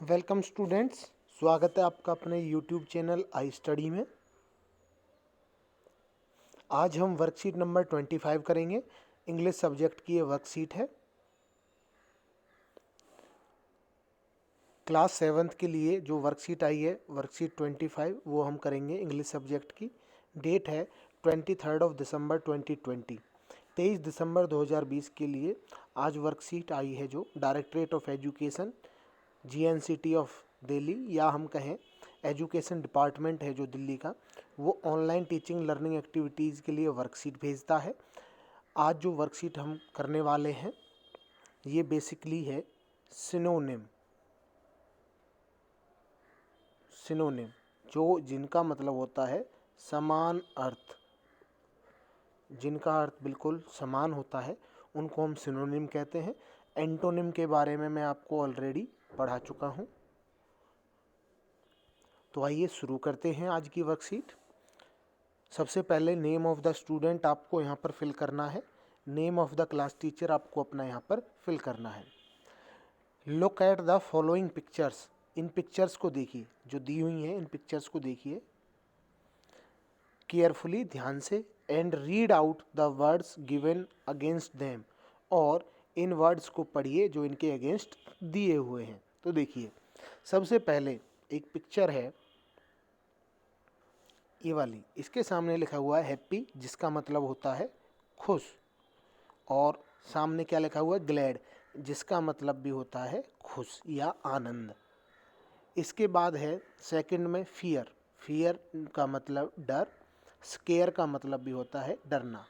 Welcome students, स्वागत है आपका अपने यूट्यूब चैनल आई स्टडी में। आज हम वर्कशीट नंबर 25 करेंगे। इंग्लिश सब्जेक्ट की ये वर्कशीट है। क्लास 7th के लिए जो वर्कशीट आई है वर्कशीट 25 वो हम करेंगे इंग्लिश सब्जेक्ट की। डेट है 23 दिसंबर 2020, 23 दिसंबर 2020 के लिए आज वर्कशीट आई है जो directorate of education GNCT of Delhi, या हम कहें एजुकेशन डिपार्टमेंट है जो दिल्ली का, वो ऑनलाइन टीचिंग लर्निंग एक्टिविटीज़ के लिए वर्कशीट भेजता है। आज जो वर्कशीट हम करने वाले हैं ये बेसिकली है सिनोनिम जो जिनका मतलब होता है समान अर्थ, जिनका अर्थ बिल्कुल समान होता है उनको हम सिनोनिम कहते हैं। एंटोनिम के बारे में मैं आपको ऑलरेडी पढ़ा चुका हूँ। तो आइए शुरू करते हैं आज की वर्कशीट। सबसे पहले नेम ऑफ द स्टूडेंट आपको यहाँ पर फिल करना है। Name of the class teacher आपको अपना यहाँ पर फिल करना है। Look at the following pictures, in pictures को देखिए जो दी हुई हैं, इन पिक्चर्स को देखिए केयरफुली, ध्यान से, and read out the words given against them, और इन वर्ड्स को पढ़िए जो इनके अगेंस्ट दिए हुए हैं। तो देखिए सबसे पहले एक पिक्चर है ये वाली, इसके सामने लिखा हुआ है हैप्पी, जिसका मतलब होता है खुश, और सामने क्या लिखा हुआ है ग्लैड, जिसका मतलब भी होता है खुश या आनंद। इसके बाद है सेकंड में फियर, फियर का मतलब डर, स्केयर का मतलब भी होता है डरना।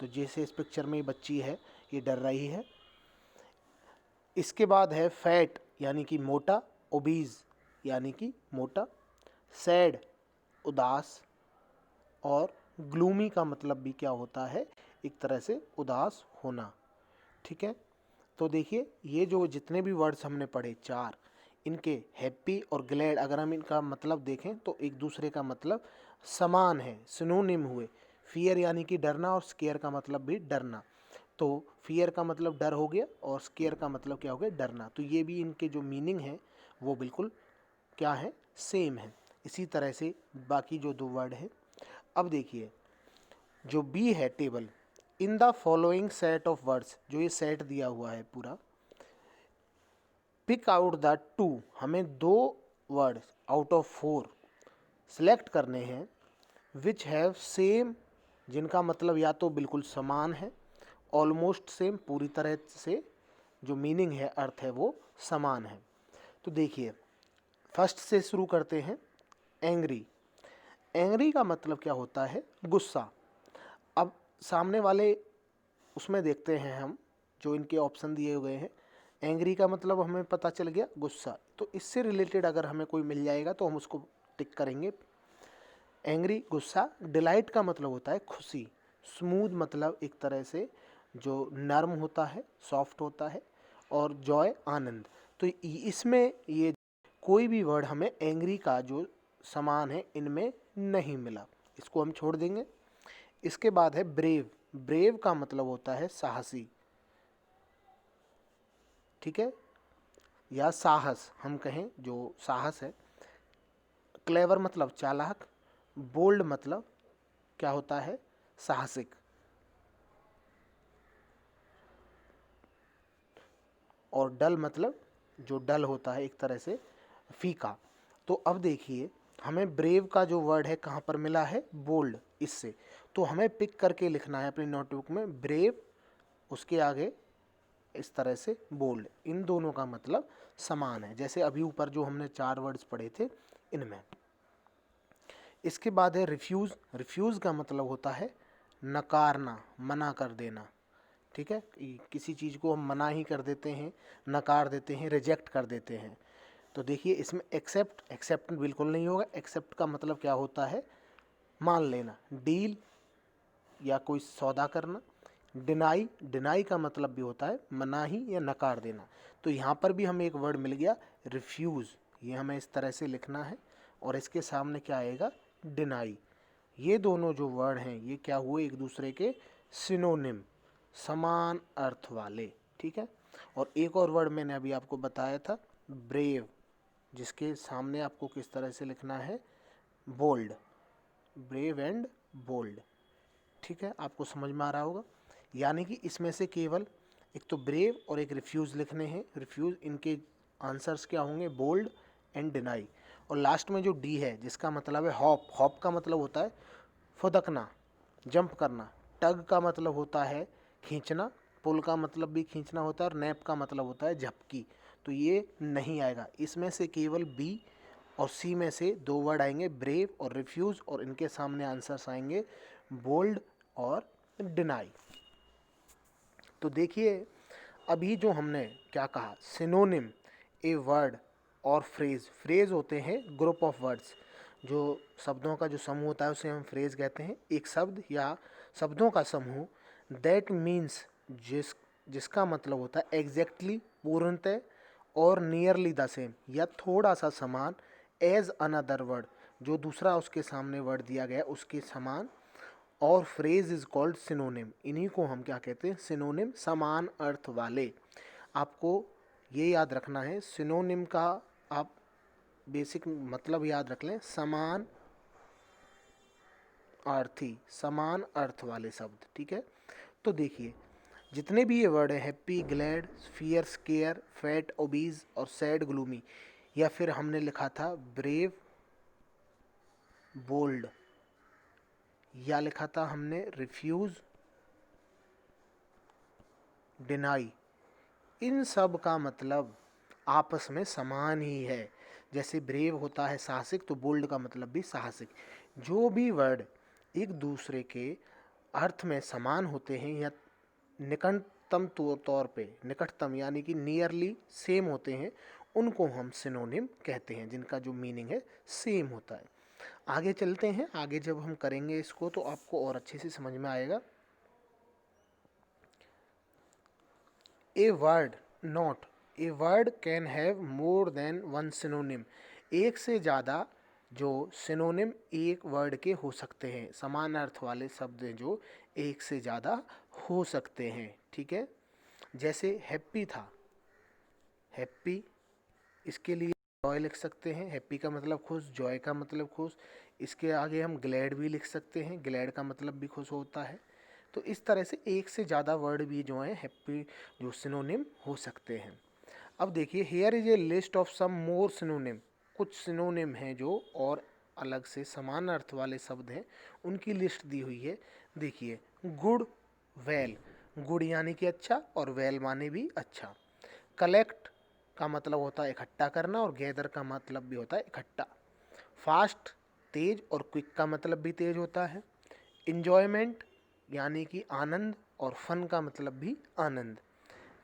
तो जैसे इस पिक्चर में ये बच्ची है ये डर रही है। इसके बाद है फैट यानी कि मोटा, ओबीज यानी कि मोटा, सैड उदास, और ग्लूमी का मतलब भी क्या होता है, एक तरह से उदास होना। ठीक है, तो देखिए ये जो जितने भी वर्ड्स हमने पढ़े चार, इनके हैप्पी और ग्लैड अगर हम इनका मतलब देखें तो एक दूसरे का मतलब समान है, सिनोनिम हुए। फियर यानी कि डरना और स्केयर का मतलब भी डरना। तो फियर का मतलब डर हो गया और स्केयर का मतलब क्या हो गया, डरना। तो ये भी इनके जो मीनिंग है वो बिल्कुल क्या है, सेम है। इसी तरह से बाकी जो दो वर्ड है। अब देखिए जो बी है table, in the following set of words, जो ये सेट दिया हुआ है पूरा, पिक आउट द टू, हमें दो वर्ड आउट ऑफ 4 सिलेक्ट करने हैं, विच हैव सेम, जिनका मतलब या तो बिल्कुल समान है, ऑलमोस्ट सेम, पूरी तरह से जो मीनिंग है अर्थ है वो समान है। तो देखिए फर्स्ट से शुरू करते हैं। एंग्री, एंग्री का मतलब क्या होता है, गुस्सा। अब सामने वाले उसमें देखते हैं हम जो इनके ऑप्शन दिए हुए हैं। एंग्री का मतलब हमें पता चल गया गुस्सा, तो इससे रिलेटेड अगर हमें कोई मिल जाएगा तो हम उसको टिक करेंगे। एंग्री गुस्सा। डिलाइट का मतलब होता है खुशी। स्मूथ मतलब एक तरह से जो नर्म होता है, सॉफ्ट होता है, और जॉय आनंद। तो इसमें ये कोई भी वर्ड हमें एंग्री का जो समान है इनमें नहीं मिला, इसको हम छोड़ देंगे। इसके बाद है ब्रेव, ब्रेव का मतलब होता है साहसी। ठीक है, या साहस हम कहें, जो साहस है। क्लेवर मतलब चालाक, बोल्ड मतलब क्या होता है, साहसिक, और डल मतलब जो डल होता है एक तरह से फीका। तो अब देखिए हमें ब्रेव का जो वर्ड है कहाँ पर मिला है, बोल्ड, इससे। तो हमें पिक करके लिखना है अपनी नोटबुक में ब्रेव, उसके आगे इस तरह से बोल्ड, इन दोनों का मतलब समान है, जैसे अभी ऊपर जो हमने चार वर्ड्स पढ़े थे इनमें। इसके बाद है रिफ्यूज़, रिफ्यूज़ का मतलब होता है नकारना, मना कर देना। ठीक है, किसी चीज़ को हम मना ही कर देते हैं, नकार देते हैं, रिजेक्ट कर देते हैं। तो देखिए इसमें एक्सेप्ट, एक्सेप्ट बिल्कुल नहीं होगा। एक्सेप्ट का मतलब क्या होता है, मान लेना। डील या कोई सौदा करना। डिनाई, डिनाई का मतलब भी होता है मनाही या नकार देना। तो यहाँ पर भी हमें एक वर्ड मिल गया रिफ्यूज़, ये हमें इस तरह से लिखना है, और इसके सामने क्या आएगा, डिनाई। ये दोनों जो वर्ड हैं ये क्या हुए, एक दूसरे के सिनोनिम, समान अर्थ वाले। ठीक है, और एक और वर्ड मैंने अभी आपको बताया था ब्रेव, जिसके सामने आपको किस तरह से लिखना है, बोल्ड, ब्रेव एंड बोल्ड। ठीक है, आपको समझ में आ रहा होगा। यानी कि इसमें से केवल एक तो ब्रेव और एक रिफ्यूज़ लिखने हैं। रिफ्यूज़, इनके आंसर्स क्या होंगे, बोल्ड एंड डिनाई। और लास्ट में जो डी है जिसका मतलब है हॉप, हॉप का मतलब होता है फुदकना, जंप करना। टग का मतलब होता है खींचना, पुल का मतलब भी खींचना होता है, और नैप का मतलब होता है झपकी। तो ये नहीं आएगा। इसमें से केवल बी और सी में से दो वर्ड आएंगे, ब्रेव और रिफ्यूज़, और इनके सामने आंसर्स आएंगे बोल्ड और डिनाई। तो देखिए, अभी जो हमने क्या कहा, सिनोनिम ए वर्ड और फ्रेज। फ्रेज होते हैं ग्रुप ऑफ वर्ड्स, जो शब्दों का जो समूह होता है उसे हम फ्रेज कहते हैं। एक शब्द या शब्दों का समूह, दैट मीन्स, जिसका मतलब होता है एग्जैक्टली, पूर्णतः, और नियरली द सेम, या थोड़ा सा समान, एज अनदर वर्ड, जो दूसरा उसके सामने वर्ड दिया गया उसके समान। और फ्रेज इज कॉल्ड सिनोनिम। इन्हीं को हम क्या कहते हैं, सिनोनिम, समान अर्थ वाले। आपको ये याद रखना है, सिनोनिम का आप बेसिक मतलब याद रख लें, समान अर्थी, समान अर्थ वाले शब्द। ठीक है, तो देखिए जितने भी ये वर्ड हैं, happy, glad, fear, square, fat, obese और सैड, ग्लूमी, या फिर हमने लिखा था ब्रेव, बोल्ड, या लिखा था हमने रिफ्यूज, डिनाई, इन सब का मतलब आपस में समान ही है। जैसे ब्रेव होता है साहसिक, तो बोल्ड का मतलब भी साहसिक। जो भी वर्ड एक दूसरे के अर्थ में समान होते हैं या निकटतम तौर पे, निकटतम यानी कि नियरली सेम होते हैं, उनको हम सिनोनिम कहते हैं, जिनका जो मीनिंग है सेम होता है। आगे चलते हैं, आगे जब हम करेंगे इसको तो आपको और अच्छे से समझ में आएगा। A word not, a word can have more than one synonym. एक से ज़्यादा जो सिनोनिम एक वर्ड के हो सकते हैं, समान अर्थ वाले शब्द हैं जो एक से ज़्यादा हो सकते हैं। ठीक है, जैसे हैप्पी था, हैप्पी, इसके लिए जॉय लिख सकते हैं, हैप्पी का मतलब खुश, जॉय का मतलब खुश। इसके आगे हम ग्लैड भी लिख सकते हैं, ग्लैड का मतलब भी खुश होता है। तो इस तरह से एक से ज़्यादा वर्ड भी जो हैं हैप्पी जो सिनोनिम हो सकते हैं। अब देखिए, here is a list of some more synonym. कुछ सिनोनिम हैं जो और अलग से समान अर्थ वाले शब्द हैं, उनकी लिस्ट दी हुई है। देखिए, गुड, वेल, गुड यानी कि अच्छा, और वेल माने भी अच्छा। कलेक्ट का मतलब होता है इकट्ठा करना, और गैदर का मतलब भी होता है इकट्ठा। फास्ट, तेज, और क्विक का मतलब भी तेज होता है। इंजॉयमेंट यानी कि आनंद, और फन का मतलब भी आनंद।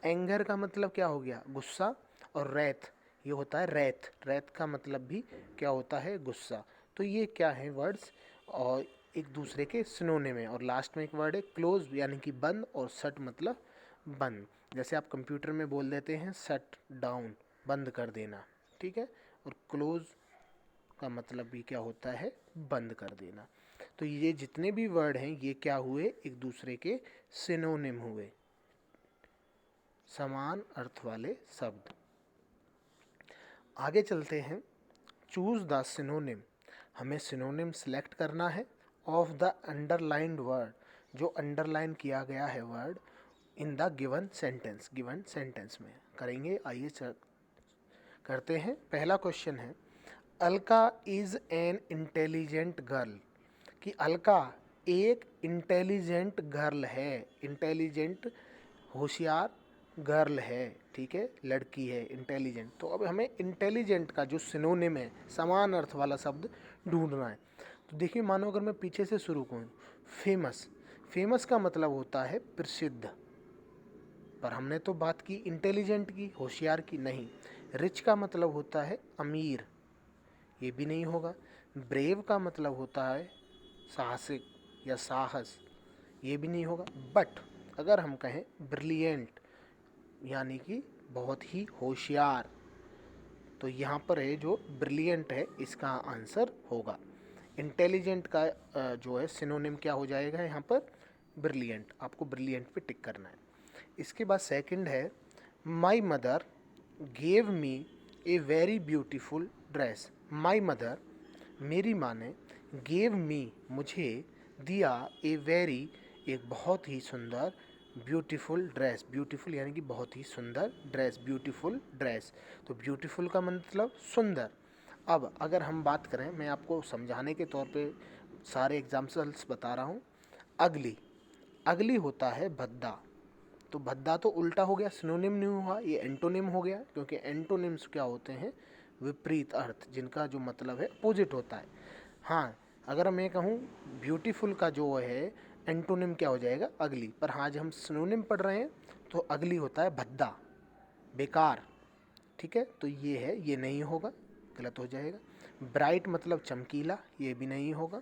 एंगर का मतलब क्या हो गया, गुस्सा, और रैथ, ये होता है रैथ, रैथ का मतलब भी क्या होता है, गुस्सा। तो ये क्या है वर्ड्स, और एक दूसरे के सिनोनिम है। और लास्ट में एक वर्ड है क्लोज, यानी कि बंद, और शट मतलब बंद। जैसे आप कंप्यूटर में बोल देते हैं शट डाउन, बंद कर देना। ठीक है, और क्लोज का मतलब भी क्या होता है, बंद कर देना। तो ये जितने भी वर्ड हैं ये क्या हुए, एक दूसरे के सिनोनिम हुए, समान अर्थ वाले शब्द। आगे चलते हैं, चूज द सिनोनिम। हमें सिनोनिम सेलेक्ट करना है ऑफ द अंडरलाइंड वर्ड, जो अंडरलाइन किया गया है word, in the given sentence, given sentence में करेंगे। आइए करते हैं। पहला क्वेश्चन है, Alka is an intelligent girl, कि अलका एक इंटेलिजेंट गर्ल है, इंटेलिजेंट, होशियार गर्ल है। ठीक है, लड़की है, इंटेलिजेंट। तो अब हमें इंटेलिजेंट का जो सिनोनिम है, समान अर्थ वाला शब्द ढूंढना है। तो देखिए, मानो अगर मैं पीछे से शुरू करूँ, फेमस, फेमस का मतलब होता है प्रसिद्ध, पर हमने तो बात की इंटेलिजेंट की, होशियार की नहीं। रिच का मतलब होता है अमीर, ये भी नहीं होगा। ब्रेव का मतलब होता है साहसिक या साहस, ये भी नहीं होगा। बट अगर हम कहें ब्रिलियंट, यानी कि बहुत ही होशियार, तो यहाँ पर है जो ब्रिलियंट है इसका आंसर होगा। इंटेलिजेंट का जो है सिनोनिम क्या हो जाएगा यहाँ पर, ब्रिलियंट। आपको ब्रिलियंट पे टिक करना है। इसके बाद सेकंड है, my mother gave me a very beautiful dress. My mother, मेरी माँ ने, गेव मी, मुझे दिया, ए वेरी, एक बहुत ही सुंदर, ब्यूटीफुल ड्रेस, ब्यूटीफुल यानी कि बहुत ही सुंदर ड्रेस, ब्यूटीफुल ड्रेस। तो ब्यूटीफुल का मतलब सुंदर। अब अगर हम बात करें, मैं आपको समझाने के तौर पे सारे एग्जाम्पल्स बता रहा हूँ। अगली, अगली होता है भद्दा। तो भद्दा तो उल्टा हो गया, सिनोनिम नहीं हुआ, ये एंटोनिम हो गया, क्योंकि एंटोनिम्स क्या होते हैं, विपरीत अर्थ, जिनका जो मतलब है अपोजिट होता है। हाँ, अगर मैं कहूँ ब्यूटीफुल का जो है एंटोनिम क्या हो जाएगा, अगली। पर हाँ, आज हम सिनोनिम पढ़ रहे हैं तो अगली होता है भद्दा, बेकार। ठीक है, तो ये है, ये नहीं होगा, गलत हो जाएगा। ब्राइट मतलब चमकीला, ये भी नहीं होगा।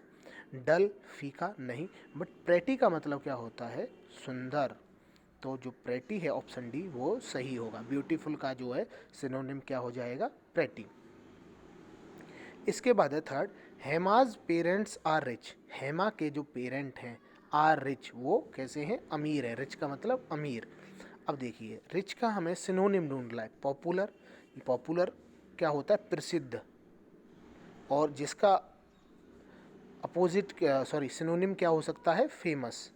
डल, फीका, नहीं। बट प्रेटी का मतलब क्या होता है, सुंदर। तो जो प्रेटी है ऑप्शन डी वो सही होगा। ब्यूटीफुल का जो है सिनोनिम क्या हो जाएगा, प्रेटी। इसके बाद है third, Hema's parents are rich. Hema के जो पेरेंट हैं आर रिच, वो कैसे हैं, अमीर है। रिच का मतलब अमीर। अब देखिए, रिच का हमें सिनोनिम ढूंढना है। पॉपुलर, पॉपुलर क्या होता है, प्रसिद्ध। और जिसका अपोजिट, सॉरी, सिनोनिम क्या हो सकता है, फेमस।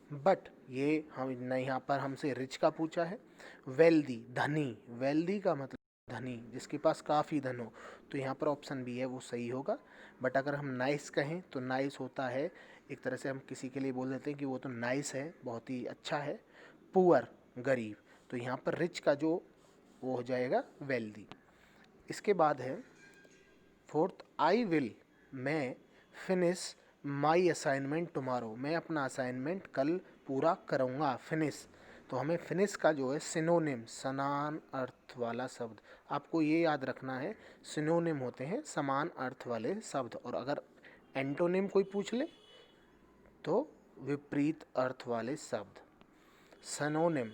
बट ये हम नहीं, यहाँ पर हमसे रिच का पूछा है। वेल्दी, धनी, वेल्दी का मतलब धनी, जिसके पास काफ़ी धन हो। तो यहाँ पर ऑप्शन बी है वो सही होगा। बट अगर हम नाइस कहें तो नाइस होता है, एक तरह से हम किसी के लिए बोल देते हैं कि वो तो नाइस है, बहुत ही अच्छा है। पुअर, गरीब। तो यहाँ पर रिच का जो वो हो जाएगा वेल्दी। इसके बाद है फोर्थ, आई विल, मैं, फिनिश माई असाइनमेंट टुमारो, मैं अपना असाइनमेंट कल पूरा करूँगा। फिनिश, तो हमें फिनिश का जो है सिनोनिम, समान अर्थ वाला शब्द, आपको ये याद रखना है, सिनोनिम होते हैं समान अर्थ वाले शब्द। और अगर एंटोनिम कोई पूछ ले तो विपरीत अर्थ वाले शब्द। सिनोनिम,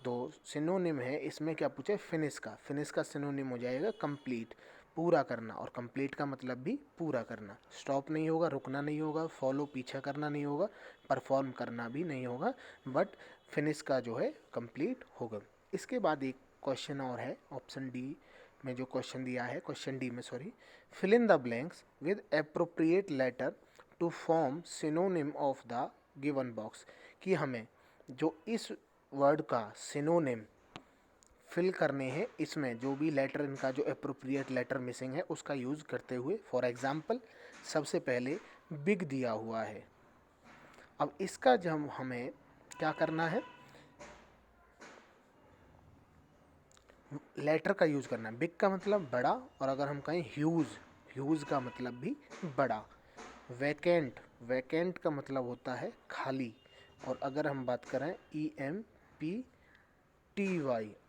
तो सिनोनिम है, इसमें क्या पूछे, फिनिश का। फिनिश का सिनोनिम हो जाएगा कंप्लीट, पूरा करना। और कंप्लीट का मतलब भी पूरा करना। स्टॉप नहीं होगा, रुकना नहीं होगा, फॉलो पीछा करना नहीं होगा, परफॉर्म करना भी नहीं होगा, बट फिनिश का जो है कंप्लीट होगा। इसके बाद एक क्वेश्चन और है, ऑप्शन डी में जो क्वेश्चन दिया है, क्वेश्चन डी में sorry, fill in the blanks with appropriate letter to form synonym of the given box. कि हमें जो इस वर्ड का सिनोनिम फिल करने हैं, इसमें जो भी लेटर, इनका जो अप्रोप्रिएट लेटर मिसिंग है उसका यूज़ करते हुए। फॉर एग्जांपल, सबसे पहले बिग दिया हुआ है। अब इसका जब हमें क्या करना है, लेटर का यूज़ करना है। बिग का मतलब बड़ा, और अगर हम कहें ह्यूज, ह्यूज का मतलब भी बड़ा। वैकेंट, वैकेंट का मतलब होता है खाली। और अगर हम बात करें EMPTY,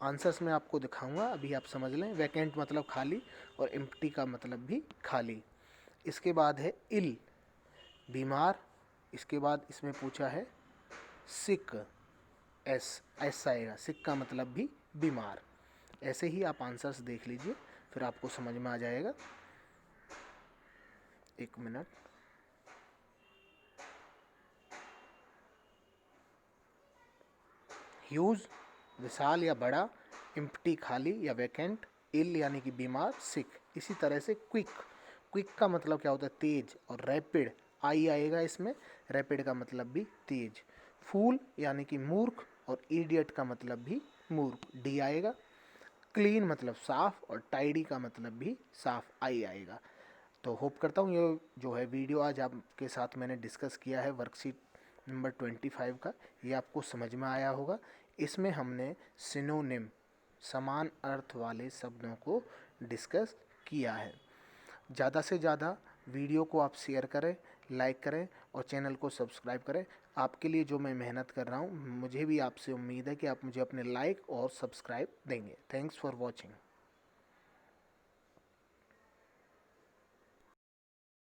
आंसर्स में आपको दिखाऊंगा, अभी आप समझ लें। वैकेंट मतलब खाली, और एम्प्टी का मतलब भी खाली। इसके बाद है इल, बीमार। इसके बाद इसमें पूछा है सिक, एस आएगा, सिक का मतलब भी बीमार। ऐसे ही आप आंसर्स देख लीजिए, फिर आपको समझ में आ जाएगा। एक मिनट, ह्यूज विशाल या बड़ा, एम्प्टी खाली या वैकेंट, इल यानी कि बीमार, सिक। इसी तरह से क्विक, क्विक का मतलब क्या होता है, तेज। और रैपिड, आई आएगा इसमें, रैपिड का मतलब भी तेज। फूल यानी कि मूर्ख, और इडियट का मतलब भी मूर्ख, डी आएगा। क्लीन मतलब साफ, और टाइडी का मतलब भी साफ, आई आएगा। तो होप करता हूँ ये जो है वीडियो आज आपके साथ मैंने डिस्कस किया है, वर्कशीट नंबर 25 का, ये आपको समझ में आया होगा। इसमें हमने सिनोनिम, समान अर्थ वाले शब्दों को डिस्कस किया है। ज़्यादा से ज़्यादा वीडियो को आप शेयर करें, लाइक करें, और चैनल को सब्सक्राइब करें। आपके लिए जो मैं मेहनत कर रहा हूँ, मुझे भी आपसे उम्मीद है कि आप मुझे अपने लाइक और सब्सक्राइब देंगे। Thanks for watching.